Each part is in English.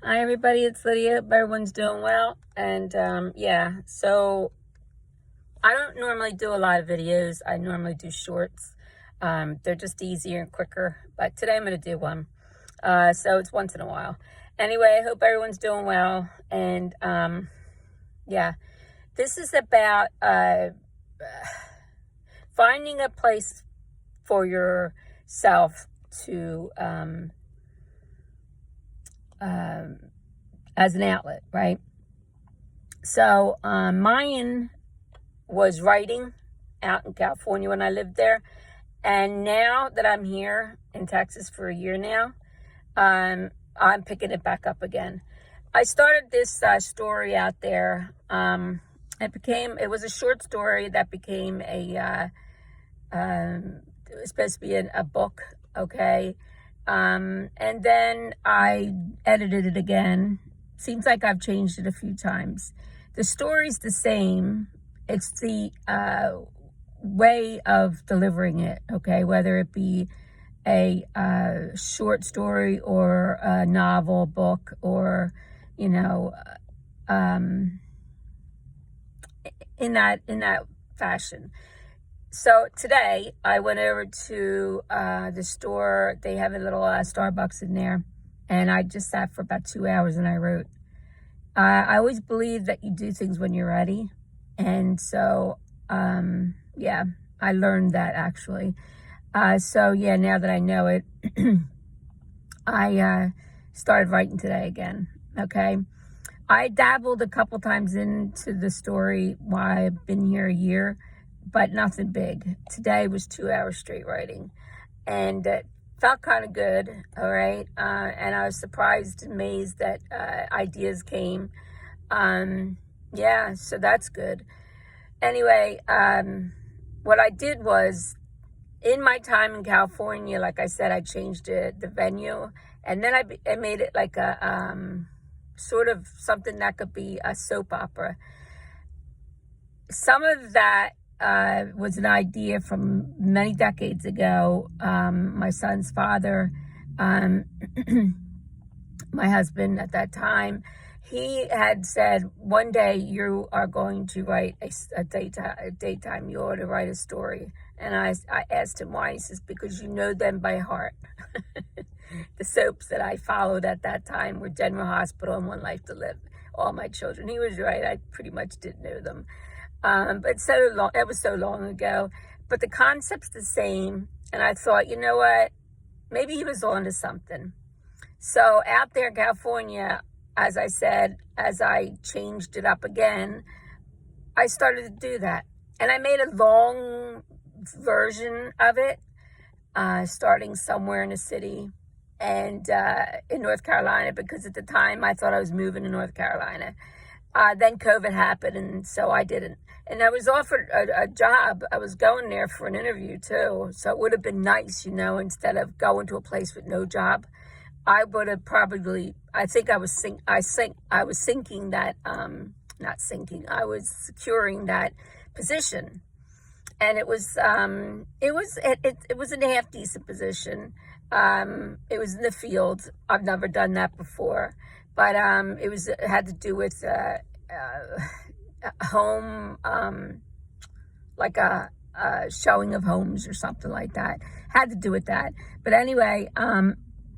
Hi everybody, it's Lydia. Hope everyone's doing well. And yeah, so I don't normally do a lot of videos. I normally do shorts. They're just easier and quicker. But today I'm going to do one. So it's once in a while. Anyway, I hope everyone's doing well. And yeah, this is about finding a place for yourself to as an outlet, right? So mine was writing out in California when I lived there. And now that I'm here in Texas for a year now, I'm picking it back up again. I started this story out there. It was a short story that became it was supposed to be a book, okay? And then I edited it again. Seems like I've changed it a few times. The story's the same. It's the way of delivering it, okay? Whether it be a short story or a novel, book, or, in that fashion. So today I went over to the store. They have a little Starbucks in there. And I just sat for about 2 hours and I wrote. I always believe that you do things when you're ready. And so, yeah, I learned that actually. So, yeah, now that I know it, I started writing today again, okay? I dabbled a couple times into the story while I've been here a year, but nothing big. Today was 2 hours straight writing. And felt kind of good, all right? And I was surprised and amazed that ideas came. Yeah, so that's good. Anyway, what I did was, in my time in California, like I said, I changed the venue. And then I made it like a sort of something that could be a soap opera. Some of that was an idea from many decades ago. My son's father, my husband at that time, he had said, one day you are going to write a daytime, you ought to write a story. And I asked him why. He says, because you know them by heart. The soaps that I followed at that time were General Hospital and One Life to Live. All my children. He was right. I pretty much didn't know them. But it was so long ago. But the concept's the same. And I thought, you know what? Maybe he was on to something. So out there in California, as I said, as I changed it up again, I started to do that. And I made a long version of it, starting somewhere in the city and in North Carolina, because at the time I thought I was moving to North Carolina. Then COVID happened, and so I didn't. And I was offered a job. I was going there for an interview too. So it would have been nice, instead of going to a place with no job. I would have probably, I think I was sinking that, not sinking, I was securing that position. And it was a half decent position. It was in the field. I've never done that before. But it had to do with home, like a showing of homes or something like that. Had to do with that. But anyway,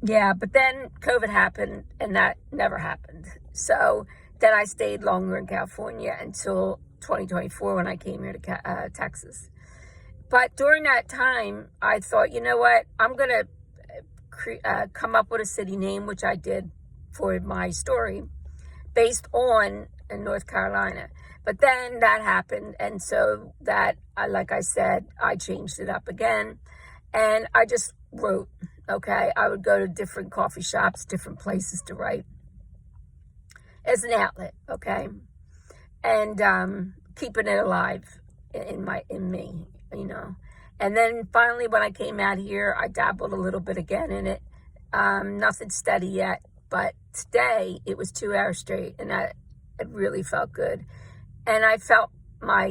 yeah, but then COVID happened and that never happened. So then I stayed longer in California until 2024 when I came here to Texas. But during that time, I thought, you know what, I'm going to come up with a city name, which I did for my story, based on in North Carolina. But then that happened, and so that, like I said, I changed it up again, and I just wrote, okay? I would go to different coffee shops, different places to write as an outlet, okay? And keeping it alive in me, And then finally, when I came out here, I dabbled a little bit again in it. Nothing steady yet, but today it was 2 hours straight, and it really felt good. And I felt my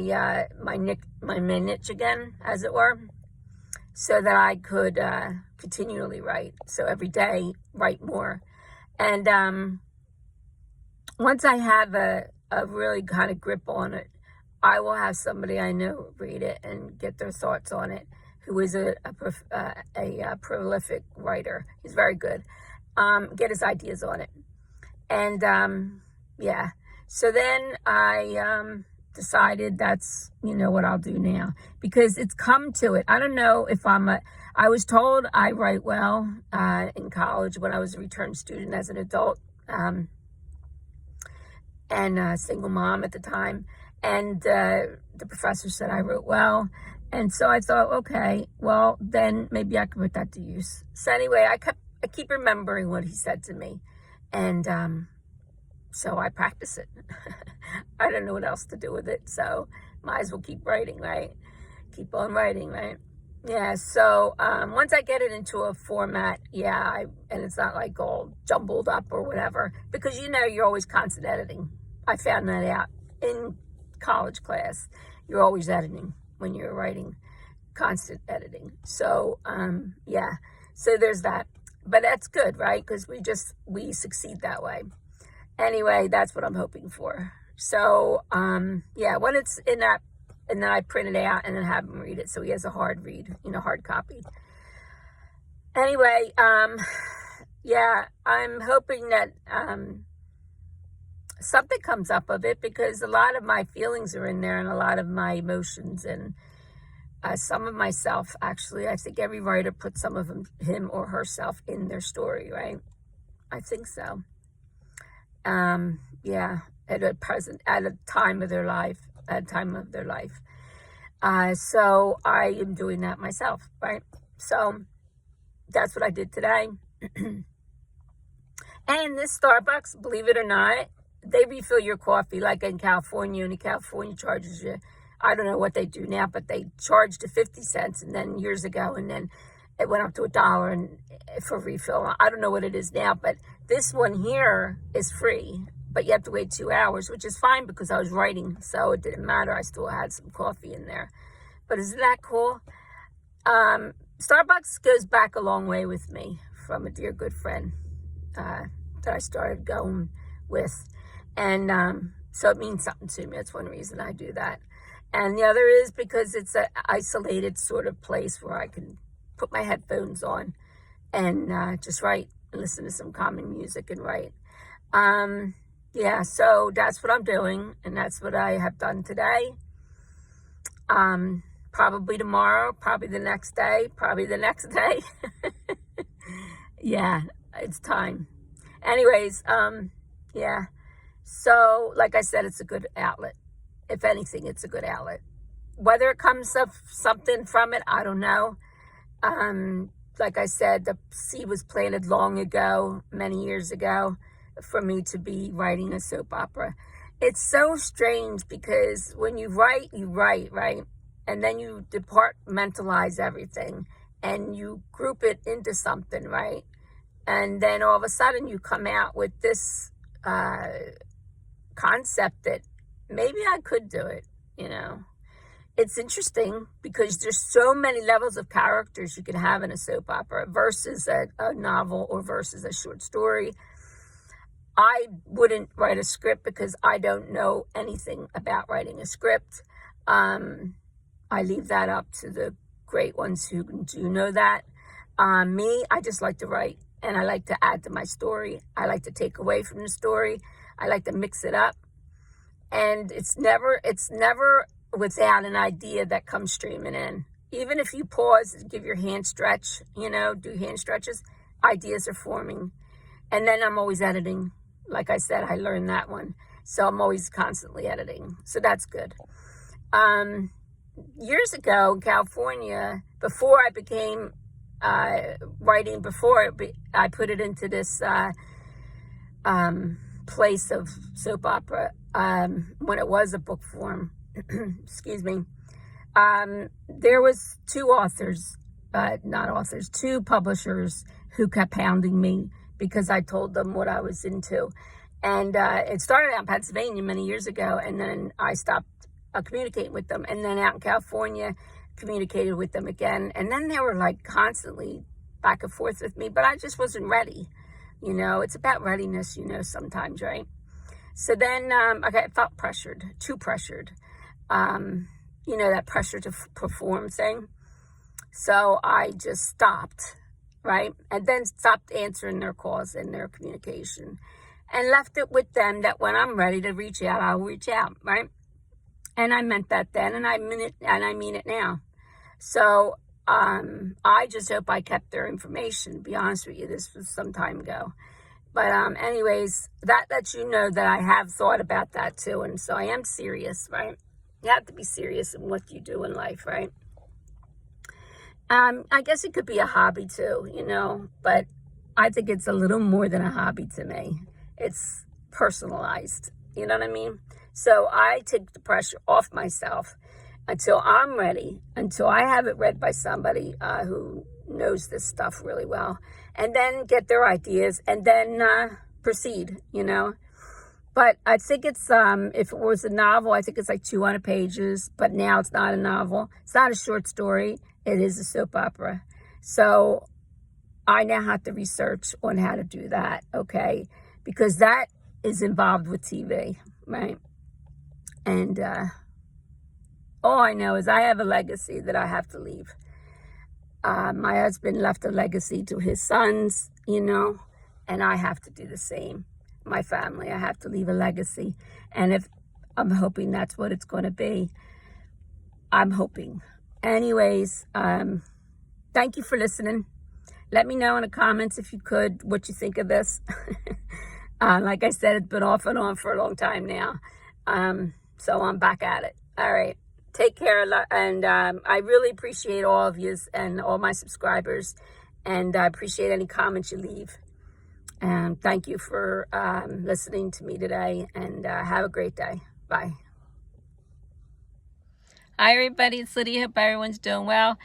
niche again, as it were, so that I could continually write. So every day, write more. And once I have a really kind of grip on it, I will have somebody I know read it and get their thoughts on it, who is a prolific writer. He's very good. Get his ideas on it. And yeah, so then I decided that's, what I'll do now, because it's come to it. I don't know if I was told I write well in college when I was a return student as an adult, and a single mom at the time. And the professor said I wrote well. And so I thought, okay, well, then maybe I could put that to use. So anyway, I keep remembering what he said to me. And so I practice it. I don't know what else to do with it. So might as well keep writing, right? Keep on writing, right? Yeah, so once I get it into a format, and it's not like all jumbled up or whatever, because you're always constant editing. I found that out in college class. You're always editing when you're writing, constant editing. So so there's that. But that's good, right? Because we succeed that way. Anyway, that's what I'm hoping for. So when it's in that, and then I print it out and then have him read it, so he has a hard read, hard copy. Anyway, I'm hoping that something comes up of it, because a lot of my feelings are in there and a lot of my emotions and some of myself, actually. I think every writer puts some of him or herself in their story, right? I think so. At a time of their life. So I am doing that myself, right? So that's what I did today. And this Starbucks, believe it or not, they refill your coffee like in California, and California charges you, I don't know what they do now, but they charged to 50 cents and then years ago, and then it went up to $1 and for refill. I don't know what it is now, but this one here is free, but you have to wait 2 hours, which is fine because I was writing, so it didn't matter. I still had some coffee in there. But isn't that cool? Starbucks goes back a long way with me, from a dear good friend that I started going with. And so it means something to me. That's one reason I do that. And the other is because it's an isolated sort of place where I can put my headphones on and just write and listen to some calming music and write. So that's what I'm doing, and that's what I have done today. Probably tomorrow, probably the next day, probably the next day. Yeah, it's time. Anyways, So, like I said, it's a good outlet. If anything, it's a good outlet. Whether it comes up something from it, I don't know. Like I said, the seed was planted long ago, many years ago, for me to be writing a soap opera. It's so strange because when you write, right? And then you departmentalize everything and you group it into something, right? And then all of a sudden you come out with this concept that maybe I could do it, It's interesting because there's so many levels of characters you can have in a soap opera versus a novel or versus a short story. I wouldn't write a script because I don't know anything about writing a script. I leave that up to the great ones who do know that. Me, I just like to write, and I like to add to my story. I like to take away from the story. I like to mix it up. And it's never without an idea that comes streaming in. Even if you pause and give your hand stretch, do hand stretches, ideas are forming. And then I'm always editing. Like I said, I learned that one. So I'm always constantly editing. So that's good. Years ago in California, before I became writing, I put it into this place of soap opera when it was a book form. Excuse me. There was two publishers who kept hounding me because I told them what I was into. And it started out in Pennsylvania many years ago, and then I stopped communicating with them. And then out in California, communicated with them again. And then they were like constantly back and forth with me, but I just wasn't ready. It's about readiness, sometimes, right? So then I felt pressured, too pressured. You know, that pressure to perform thing. So I just stopped, right? And then stopped answering their calls and their communication and left it with them that when I'm ready to reach out, I'll reach out, right? And I meant that then, and I mean it now. So I just hope I kept their information, to be honest with you. This was some time ago. But anyways, that lets you know that I have thought about that too. And so I am serious, right? You have to be serious in what you do in life, right? I guess it could be a hobby too, you know, but I think it's a little more than a hobby to me. It's personalized, you know what I mean? So I take the pressure off myself until I'm ready, until I have it read by somebody who knows this stuff really well, and then get their ideas and then proceed, you know. But I think it's, if it was a novel, I think it's like 200 pages, but now it's not a novel. It's not a short story. It is a soap opera. So I now have to research on how to do that, okay? Because that is involved with TV, right? And all I know is I have a legacy that I have to leave. My husband left a legacy to his sons, you know, and I have to do the same. My family, I have to leave a legacy. And if I'm hoping that's what it's going to be, I'm hoping. Anyways, thank you for listening. Let me know in the comments, if you could, what you think of this. Like I said, it's been off and on for a long time now. So I'm back at it. All right. Take care. And I really appreciate all of you and all my subscribers. And I appreciate any comments you leave. And thank you for listening to me today. And have a great day. Bye. Hi, everybody. It's Lydia. Hope everyone's doing well.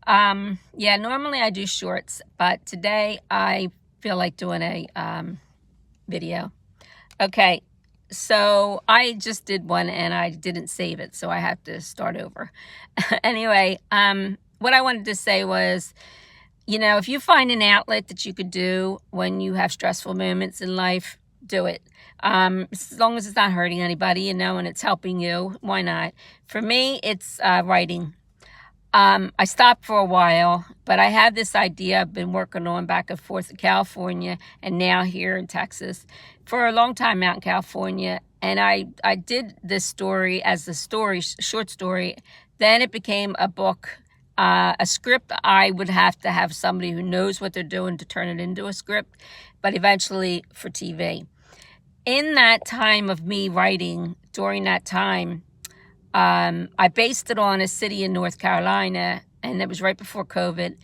Yeah, normally I do shorts, but today I feel like doing a video. Okay, so I just did one and I didn't save it, so I have to start over. Anyway, what I wanted to say was, you know, if you find an outlet that you could do when you have stressful moments in life, do it. As long as it's not hurting anybody, you know, and it's helping you, why not? For me, it's writing. I stopped for a while, but I had this idea I've been working on back and forth in California and now here in Texas for a long time out in California. And I did this story as a short story. Then it became a book, a script. I would have to have somebody who knows what they're doing to turn it into a script, but eventually for TV. In that time of me writing, during that time, I based it on a city in North Carolina, and it was right before COVID,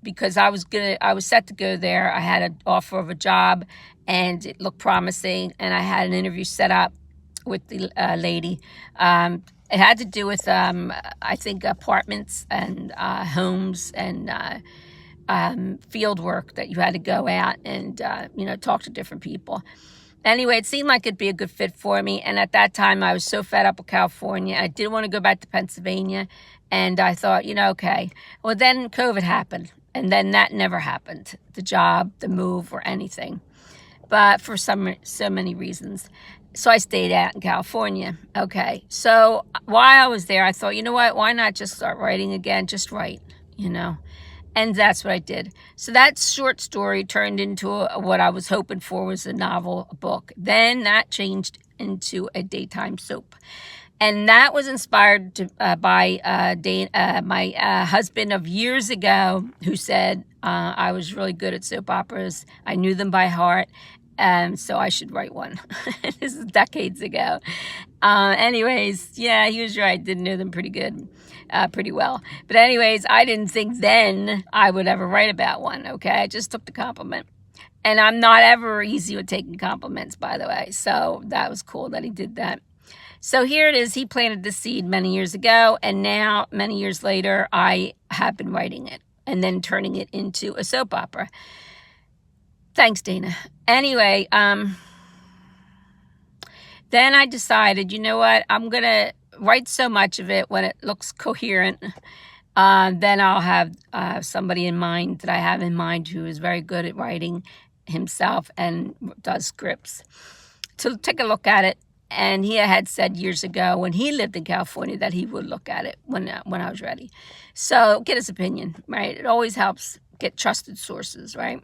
because I was set to go there. I had an offer of a job, and it looked promising, and I had an interview set up with the lady. It had to do with, I think, apartments and homes and field work that you had to go out and, you know, talk to different people. Anyway, it seemed like it'd be a good fit for me. And at that time, I was so fed up with California. I didn't want to go back to Pennsylvania. And I thought, you know, okay. Well, then COVID happened. And then that never happened. The job, the move, or anything. But for so many reasons. So I stayed out in California. Okay. So while I was there, I thought, you know what? Why not just start writing again? Just write, you know. And that's what I did. So that short story turned into what I was hoping for was a novel, a book. Then that changed into a daytime soap. And that was inspired by my husband of years ago, who said I was really good at soap operas. I knew them by heart. So I should write one. This is decades ago. Anyways, yeah, he was right. Didn't know them pretty well. But anyways, I didn't think then I would ever write about one, okay? I just took the compliment. And I'm not ever easy with taking compliments, by the way. So that was cool that he did that. So here it is. He planted the seed many years ago. And now, many years later, I have been writing it and then turning it into a soap opera. Thanks, Dana. Anyway, then I decided, you know what? I'm going to write so much of it when it looks coherent. Then I'll have somebody in mind that I have in mind who is very good at writing himself and does scripts. to take a look at it. And he had said years ago when he lived in California that he would look at it when I was ready. So get his opinion, right? It always helps get trusted sources, right?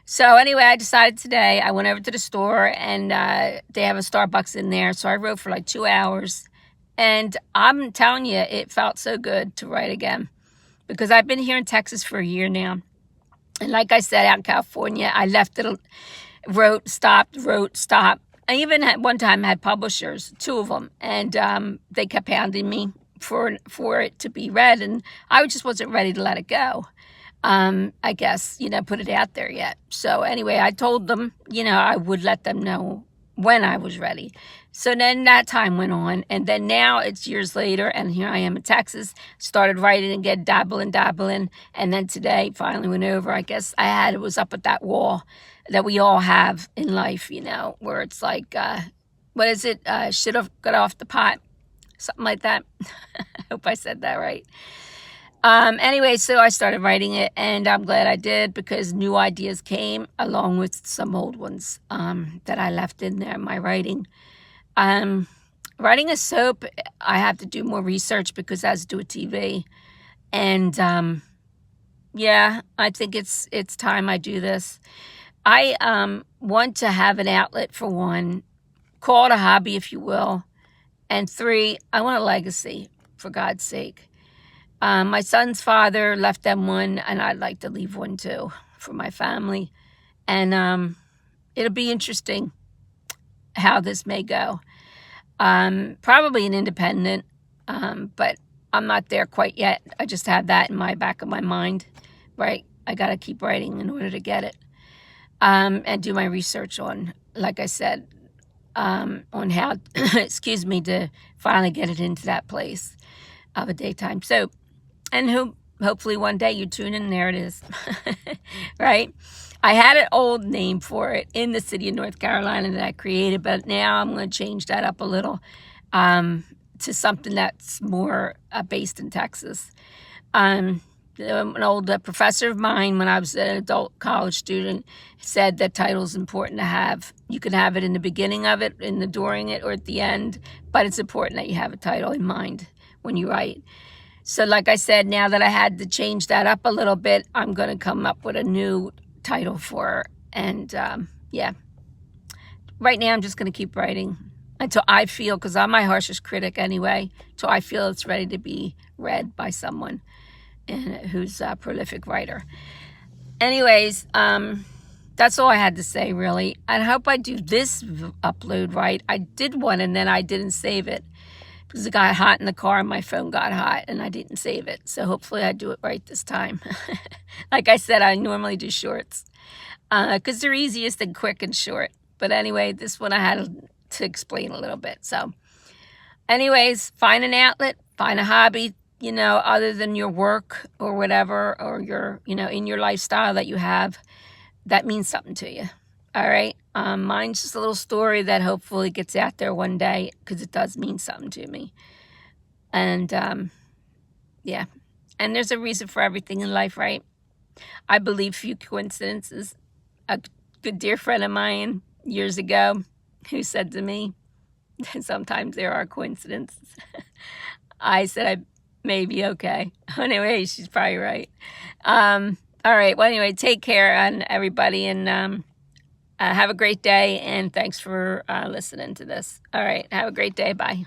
So anyway, I decided today, I went over to the store and they have a Starbucks in there. So I wrote for like 2 hours. And I'm telling you, it felt so good to write again. Because I've been here in Texas for a year now. And like I said, out in California, I left it, wrote, stopped. I even at one time had publishers, 2 of them. And they kept hounding me for it to be read. And I just wasn't ready to let it go. I guess, put it out there yet. So anyway, I told them, I would let them know when I was ready. So then that time went on. And then now it's years later. And here I am in Texas, started writing again, dabbling. And then today finally went over. I guess it was up at that wall that we all have in life, where it's like, what is it? Shit got off the pot. Something like that. I hope I said that right. Anyway, so I started writing it, and I'm glad I did because new ideas came along with some old ones that I left in there in my writing. Writing a soap, I have to do more research because I have to do a TV. And yeah, I think it's time I do this. I want to have an outlet for one, call it a hobby if you will. And 3, I want a legacy, for God's sake. My son's father left them one, and I'd like to leave one too for my family. And it'll be interesting how this may go. Probably an independent, but I'm not there quite yet. I just have that in my back of my mind, right? I got to keep writing in order to get it. And do my research on, like I said, on how, excuse me, to finally get it into that place of a daytime soap. And hopefully one day you tune in, there it is, right? I had an old name for it in the city of North Carolina that I created, but now I'm going to change that up a little to something that's more based in Texas. An old professor of mine, when I was an adult college student, said that title's important to have. You can have it in the beginning of it, during it, or at the end, but it's important that you have a title in mind when you write. So like I said, now that I had to change that up a little bit, I'm going to come up with a new title for her. And yeah, right now I'm just going to keep writing until I feel, because I'm my harshest critic anyway, until I feel it's ready to be read by someone who's a prolific writer. Anyways, that's all I had to say, really. I hope I do this upload right. I did one and then I didn't save it because it got hot in the car and my phone got hot and I didn't save it. So hopefully I do it right this time. Like I said, I normally do shorts because they're easiest and quick and short. But anyway, this one I had to explain a little bit. So anyways, find an outlet, find a hobby, other than your work or whatever, or your, in your lifestyle that you have, that means something to you. All right. Mine's just a little story that hopefully gets out there one day because it does mean something to me. And yeah. And there's a reason for everything in life, right? I believe few coincidences. A good dear friend of mine years ago who said to me, sometimes there are coincidences. I said, maybe okay. Anyway, she's probably right. All right. Well, anyway, take care on everybody and have a great day. And thanks for listening to this. All right. Have a great day. Bye.